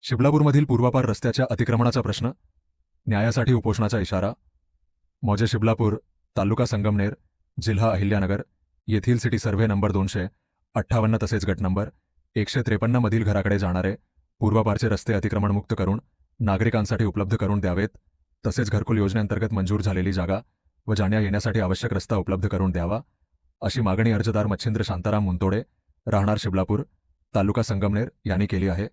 शिबलापूरमधील पूर्वापार रस्त्याच्या अतिक्रमणाचा प्रश्न, न्यायासाठी उपोषणाचा इशारा. मौजे शिबलापूर, तालुका संगमनेर, जिल्हा अहिल्यानगर येथील सिटी सर्व्हे नंबर 258 तसेच गट नंबर 153 मधील घराकडे जाणारे पूर्वापारचे रस्ते अतिक्रमणमुक्त करून नागरिकांसाठी उपलब्ध करून द्यावेत, तसेच घरकुल योजनेअंतर्गत मंजूर झालेली जागा व जाण्या येण्यासाठी आवश्यक रस्ता उपलब्ध करून द्यावा, अशी मागणी अर्जदार मच्छिंद्र शांताराम मुंतोडे, राहणार शिबलापूर, तालुका संगमनेर यांनी केली आहे.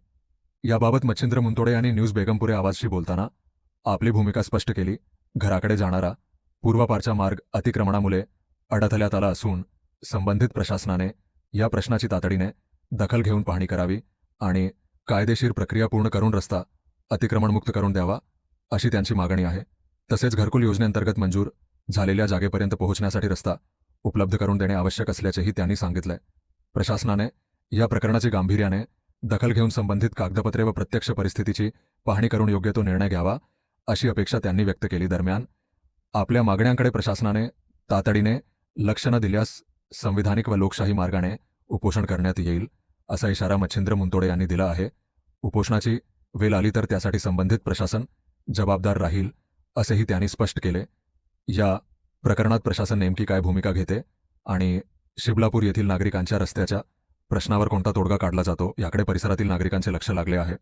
याबाबत मच्छिंद्र मुंतोडे यांनी न्यूज बेगमपुरे आवाजशी बोलताना आपली भूमिका स्पष्ट केली. घराकडे जाणारा पूर्वापारचा मार्ग अतिक्रमणामुळे अडथळ्यात आला असून संबंधित प्रशासनाने या प्रश्नाची तातडीने दखल घेऊन पाहणी करावी आणि कायदेशीर प्रक्रिया पूर्ण करून रस्ता अतिक्रमणमुक्त करून द्यावा, अशी त्यांची मागणी आहे. तसेच घरकुल योजनेअंतर्गत मंजूर झालेल्या जागेपर्यंत पोहोचण्यासाठी रस्ता उपलब्ध करून देणे आवश्यक असल्याचेही त्यांनी सांगितले. प्रशासनाने या प्रकरणाची गांभीर्याने दखल घेऊन संबंधित कागदपत्रे व प्रत्यक्ष परिस्थितीची पाहणी करून योग्य तो निर्णय घ्यावा, अशी अपेक्षा त्यांनी व्यक्त केली. दरम्यान आपल्या मागण्यांकडे प्रशासनाने तातडीने लक्ष न दिल्यास संविधानिक व लोकशाही मार्गाने उपोषण करण्यात येईल, असा इशारा मच्छिंद्र मुंतोडे यांनी दिला आहे. उपोषणाची वेळ आली तर त्यासाठी संबंधित प्रशासन जबाबदार राहील, असेही त्यांनी स्पष्ट केले. या प्रकरणात प्रशासन नेमकी काय भूमिका घेते आणि शिबलापूर येथील नागरिकांच्या रस्त्याच्या प्रश्नावर कोणता तोडगा काढला जातो, याकडे परिसरातील नागरिकांचे लक्ष लागले आहे.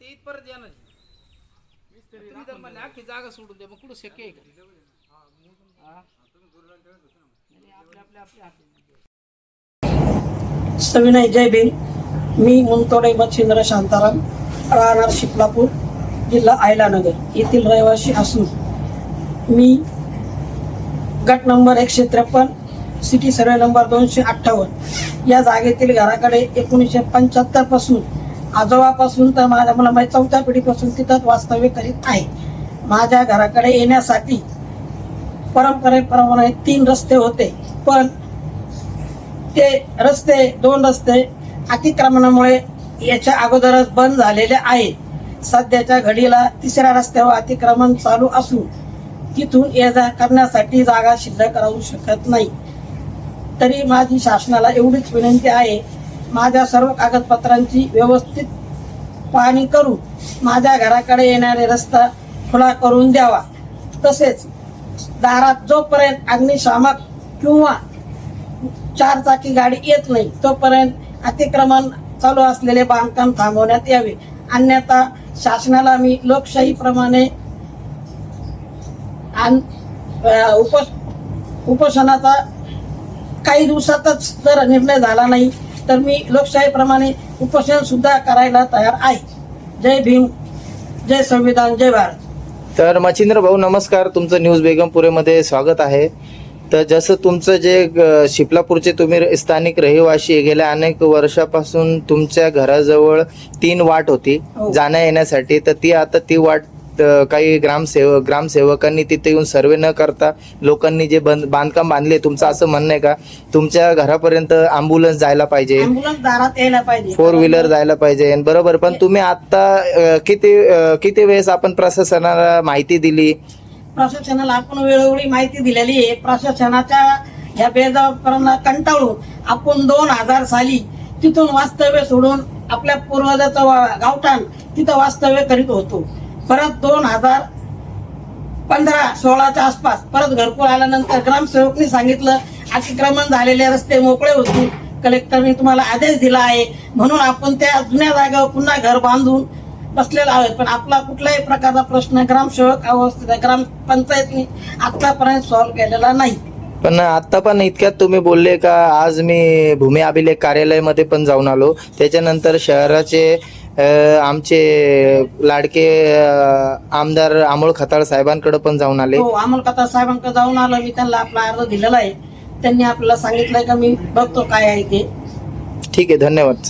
इथपर्यंत येणार तुम्ही जर मला अख्खी जागा सोडून द्या, मग कुठं शक्य आहे का? सविनय जय भीम. मी मुंतोडे मच्छिंद्र शांताराम, राहणार शिबलापूर, जिल्हा अहिल्यानगर येथील रहिवासी असून मी गट नंबर 153 सिटी सर्वे नंबर 258 या जागेतील घराकडे 1975 पासून आजोबापासून तर माझ्या मला 4थ्या पिढीपासून तिथंच वास्तव्य करीत आहे. माझ्या घराकडे येण्यासाठी परंपरेप्रमाणे 3 रस्ते होते, पण ते रस्ते 2 रस्ते अतिक्रमणामुळे याच्या अगोदरच बंद झालेले आहेत. सध्याच्या घडीला 3ऱ्या रस्त्यावर अतिक्रमण चालू असून तिथून ये जा करण्यासाठी जागा शिल्लक राहू शकत नाही. तरी माझी शासनाला एवढीच विनंती आहे, माझ्या सर्व कागदपत्रांची व्यवस्थित पाहणी करून माझ्या घराकडे येणारे रस्ता खुला करून द्यावा. तसेच दारात जोपर्यंत अग्निशामक किंवा 4 चाकी गाडी येत नाही तोपर्यंत अतिक्रमण चालू असलेले बांधकाम थांबवण्यात यावे. अन्यथा शासनाला मी लोकशाहीप्रमाणे उपोषणाचा काही दिवसातच जर निर्णय झाला नाही तर मी लोकशाहीप्रमाणे उपोषण सुद्धा करायला तयार आहे. जय भीम, जय संविधान, जय भारत. तर मच्छिंद्र भाऊ नमस्कार, तुमचं न्यूज बेगमपुरेमध्ये स्वागत आहे. तर जसं तुमचं जे शिबलापूरचे तुम्ही स्थानिक रहिवासी आहे, गेल्या अनेक वर्षापासून तुमच्या घराजवळ 3 वाट होती जाण्या येण्यासाठी, तर ती वाट काही ग्रामसेवकांनी तिथे येऊन सर्वे न करता लोकांनी जे बांधकाम बांधले, तुमचं असं म्हणणं आहे का तुमच्या घरापर्यंत ॲम्ब्युलन्स जायला पाहिजे, ॲम्ब्युलन्स दारात यायला पाहिजे, 4 व्हीलर जायला पाहिजे, बरोबर? पण तुम्ही आता किती वेळेस आपण प्रशासनाला माहिती दिली? प्रशासनाला आपण वेळोवेळी माहिती दिलेली आहे. प्रशासनाच्या ह्या बेजबाबदारीपणा कंटाळून आपण 2000 साली तिथून वास्तव्य सोडून आपल्या पूर्वजाचं गावठाण तिथं वास्तव्य करीत होतो. परत 2015-16च्या आसपास परत घरकुल आल्यानंतर ग्रामसेवकनी सांगितलं अतिक्रमण झालेले रस्ते मोकळे होतील, कलेक्टरने तुम्हाला आदेश दिला आहे, म्हणून आपण त्या जुन्या जागेवर पुन्हा घर बांधून बसलेला आहोत. पण आपला कुठल्याही प्रकारचा प्रश्न ग्रामसेवक अवस्थेत ग्रामपंचायतनी आतापर्यंत सॉल्व्ह केलेला नाही. पण आता पण इतक्यात तुम्ही बोलले का आज मी भूमी अभिलेख कार्यालयामध्ये पण जाऊन आलो, त्याच्यानंतर शहराचे आमचे लाडके आमदार अमोल खताळ साहेबांकडे पण जाऊन आले. हो, अमोल कथा साहेबांकडे जाऊन आलो मी, त्यांना आपला अर्ज दिलेला आहे. त्यांनी आपल्याला सांगितलंय का मी बघतो काय आहे ते. ठीक आहे, धन्यवाद.